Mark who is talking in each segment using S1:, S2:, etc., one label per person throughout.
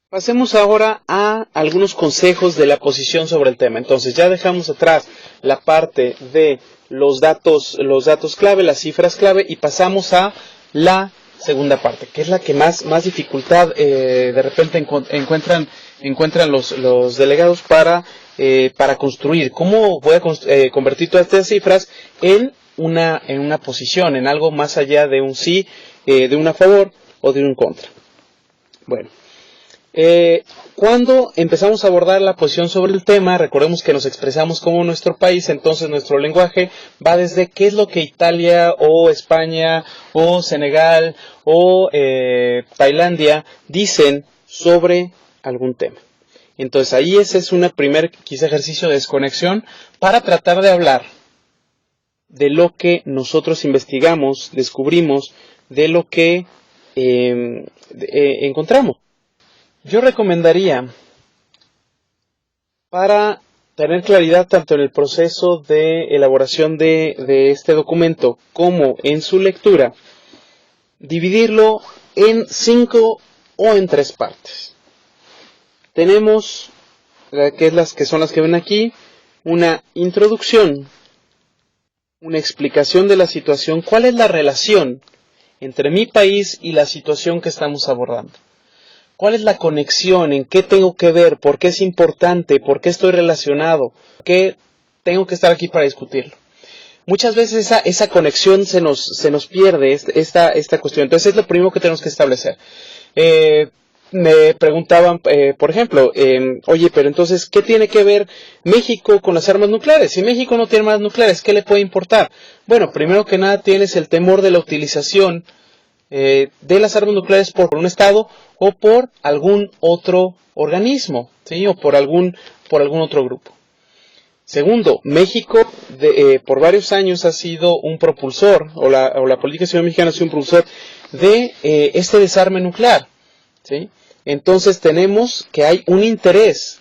S1: Pasemos ahora a algunos consejos de la posición sobre el tema. Entonces ya dejamos atrás la parte de los datos clave, las cifras clave, y pasamos a la segunda parte, que es la que más dificultad de repente encuentran los delegados para construir. ¿Cómo voy a convertir todas estas cifras en una posición, en algo más allá de un sí, de un a favor o de un contra? Bueno. Cuando empezamos a abordar la posición sobre el tema, recordemos que nos expresamos como nuestro país, entonces nuestro lenguaje va desde qué es lo que Italia o España o Senegal o Tailandia dicen sobre algún tema. Entonces ahí ese es un primer quizá ejercicio de desconexión para tratar de hablar de lo que nosotros investigamos, descubrimos, de lo que encontramos. Yo recomendaría, para tener claridad tanto en el proceso de elaboración de este documento como en su lectura, dividirlo en 5 o en 3 partes. Tenemos, que son las que ven aquí, una introducción, una explicación de la situación, cuál es la relación entre mi país y la situación que estamos abordando. ¿Cuál es la conexión? ¿En qué tengo que ver? ¿Por qué es importante? ¿Por qué estoy relacionado? ¿Por qué tengo que estar aquí para discutirlo? Muchas veces esa conexión se nos pierde, esta cuestión. Entonces es lo primero que tenemos que establecer. Me preguntaban, por ejemplo, oye, pero entonces, ¿qué tiene que ver México con las armas nucleares? Si México no tiene armas nucleares, ¿qué le puede importar? Bueno, primero que nada tienes el temor de la utilización de las armas nucleares por un Estado o por algún otro organismo, ¿sí? O por algún otro grupo. Segundo, México por varios años ha sido un propulsor, o la política exterior mexicana ha sido un propulsor de este desarme nuclear, ¿sí? Entonces tenemos que hay un interés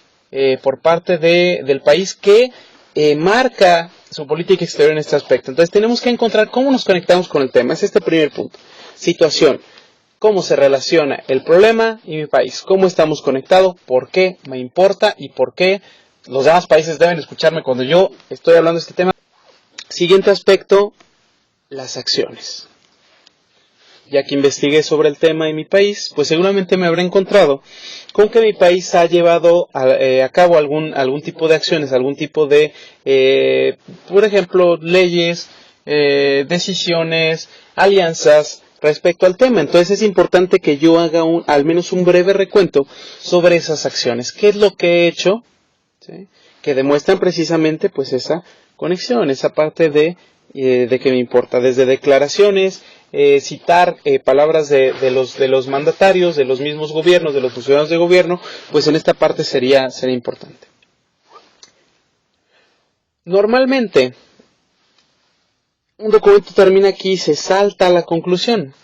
S1: por parte del país que marca su política exterior en este aspecto. Entonces tenemos que encontrar cómo nos conectamos con el tema. Es este primer punto. Situación. ¿Cómo se relaciona el problema y mi país? ¿Cómo estamos conectados? ¿Por qué me importa? ¿Y por qué los demás países deben escucharme cuando yo estoy hablando de este tema? Siguiente aspecto, las acciones. Ya que investigué sobre el tema en mi país, pues seguramente me habré encontrado con que mi país ha llevado a cabo algún tipo de acciones, algún tipo de, por ejemplo, leyes, decisiones, alianzas respecto al tema. Entonces es importante que yo haga al menos un breve recuento sobre esas acciones. ¿Qué es lo que he hecho? ¿Sí? Que demuestran precisamente pues esa conexión, esa parte de que me importa, desde declaraciones, citar palabras de los mandatarios, de los mismos gobiernos, de los funcionarios de gobierno, pues en esta parte sería importante. Normalmente, un documento termina aquí y se salta a la conclusión.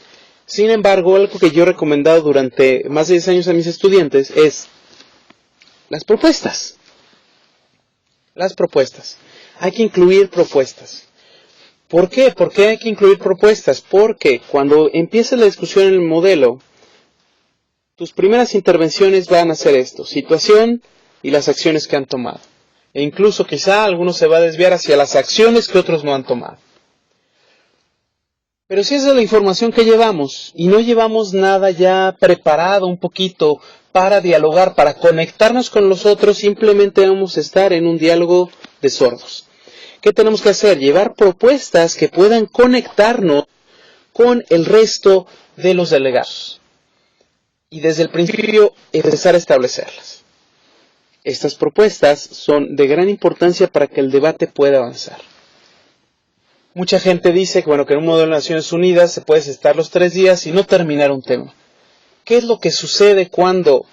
S1: Sin embargo, algo que yo he recomendado durante más de 10 años a mis estudiantes es las propuestas. Las propuestas. Hay que incluir propuestas. ¿Por qué? ¿Por qué hay que incluir propuestas? Porque cuando empieza la discusión en el modelo, tus primeras intervenciones van a ser esto, situación y las acciones que han tomado. E incluso quizá algunos se va a desviar hacia las acciones que otros no han tomado. Pero si esa es la información que llevamos y no llevamos nada ya preparado un poquito para dialogar, para conectarnos con los otros, simplemente vamos a estar en un diálogo de sordos. ¿Qué tenemos que hacer? Llevar propuestas que puedan conectarnos con el resto de los delegados. Y desde el principio empezar a establecerlas. Estas propuestas son de gran importancia para que el debate pueda avanzar. Mucha gente dice que, que en un modelo de Naciones Unidas se puede estar los 3 días y no terminar un tema. ¿Qué es lo que sucede cuando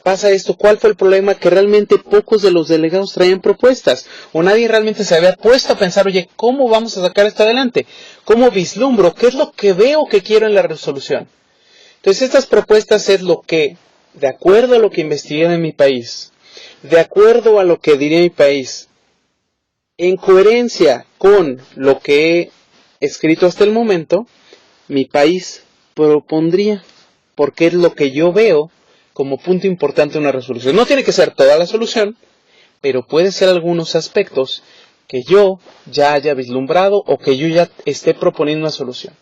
S1: pasa esto? ¿Cuál fue el problema? Que realmente pocos de los delegados traían propuestas o nadie realmente se había puesto a pensar, oye, ¿cómo vamos a sacar esto adelante? ¿Cómo vislumbro? ¿Qué es lo que veo que quiero en la resolución? Entonces estas propuestas es lo que, de acuerdo a lo que investigué en mi país, de acuerdo a lo que diría mi país, en coherencia con lo que he escrito hasta el momento, mi país propondría, porque es lo que yo veo como punto importante una resolución. No tiene que ser toda la solución, pero puede ser algunos aspectos que yo ya haya vislumbrado o que yo ya esté proponiendo una solución.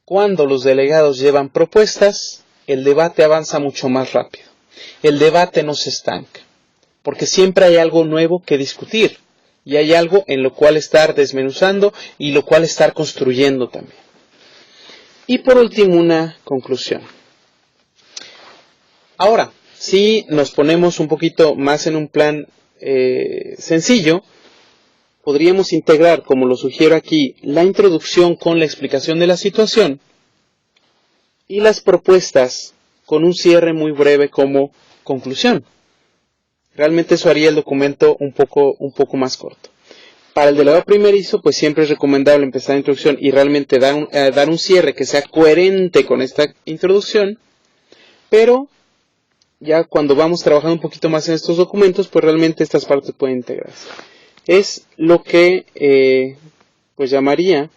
S1: Cuando los delegados llevan propuestas, el debate avanza mucho más rápido. El debate no se estanca, porque siempre hay algo nuevo que discutir y hay algo en lo cual estar desmenuzando y lo cual estar construyendo también. Y por último, una conclusión. Ahora, si nos ponemos un poquito más en un plan sencillo, podríamos integrar, como lo sugiero aquí, la introducción con la explicación de la situación y las propuestas con un cierre muy breve como conclusión. Realmente eso haría el documento un poco más corto. Para el delegado primerizo, pues siempre es recomendable empezar la introducción y realmente dar un cierre que sea coherente con esta introducción, pero ya cuando vamos trabajando un poquito más en estos documentos, pues realmente estas partes pueden integrarse. Es lo que pues llamaría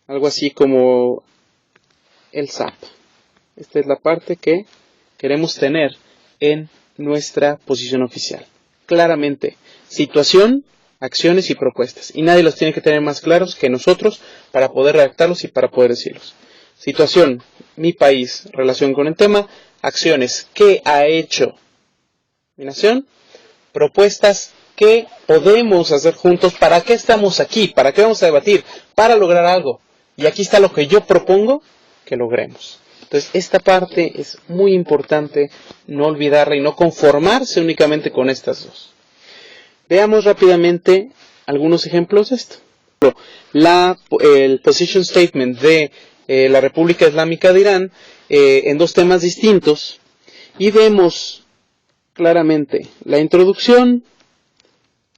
S1: algo así como el SAP. Esta es la parte que queremos tener en nuestra posición oficial. Claramente, situación, acciones y propuestas. Y nadie los tiene que tener más claros que nosotros para poder redactarlos y para poder decirlos. Situación, mi país, relación con el tema. Acciones, ¿qué ha hecho mi nación? Propuestas, ¿qué podemos hacer juntos? ¿Para qué estamos aquí? ¿Para qué vamos a debatir? Para lograr algo. Y aquí está lo que yo propongo que logremos. Entonces, esta parte es muy importante no olvidarla y no conformarse únicamente con estas dos. Veamos rápidamente algunos ejemplos de esto. El Position Statement de la República Islámica de Irán en dos temas distintos y vemos claramente la introducción,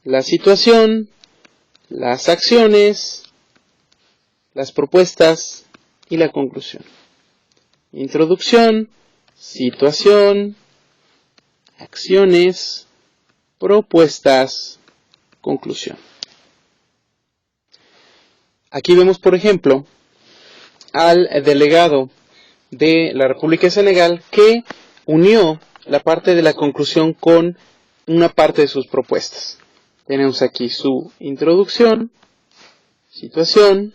S1: la situación, las acciones, las propuestas y la conclusión. Introducción, situación, acciones, propuestas, conclusión. Aquí vemos, por ejemplo, al delegado de la República de Senegal que unió la parte de la conclusión con una parte de sus propuestas. Tenemos aquí su introducción, situación,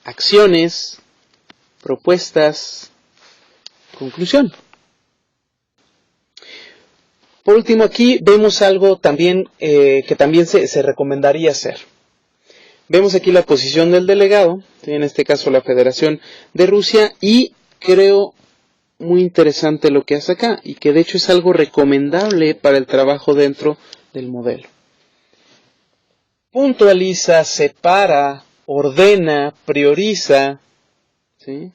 S1: acciones, propuestas, conclusión. Por último, aquí vemos algo también que también se recomendaría hacer. Vemos aquí la posición del delegado, en este caso la Federación de Rusia, y creo muy interesante lo que hace acá, y que de hecho es algo recomendable para el trabajo dentro del modelo. Puntualiza, separa, ordena, prioriza, ¿sí?,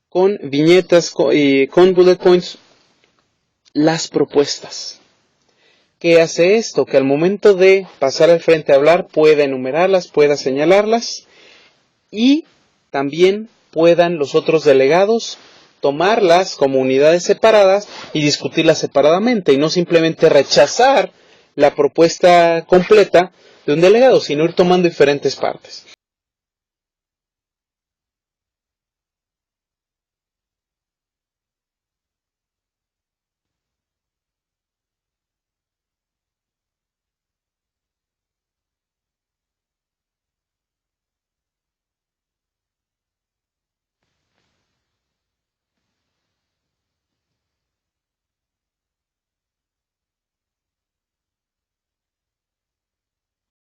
S1: con viñetas y con bullet points las propuestas. ¿Qué hace esto? Que al momento de pasar al frente a hablar pueda enumerarlas, pueda señalarlas y también puedan los otros delegados tomarlas como unidades separadas y discutirlas separadamente y no simplemente rechazar la propuesta completa de un delegado, sino ir tomando diferentes partes.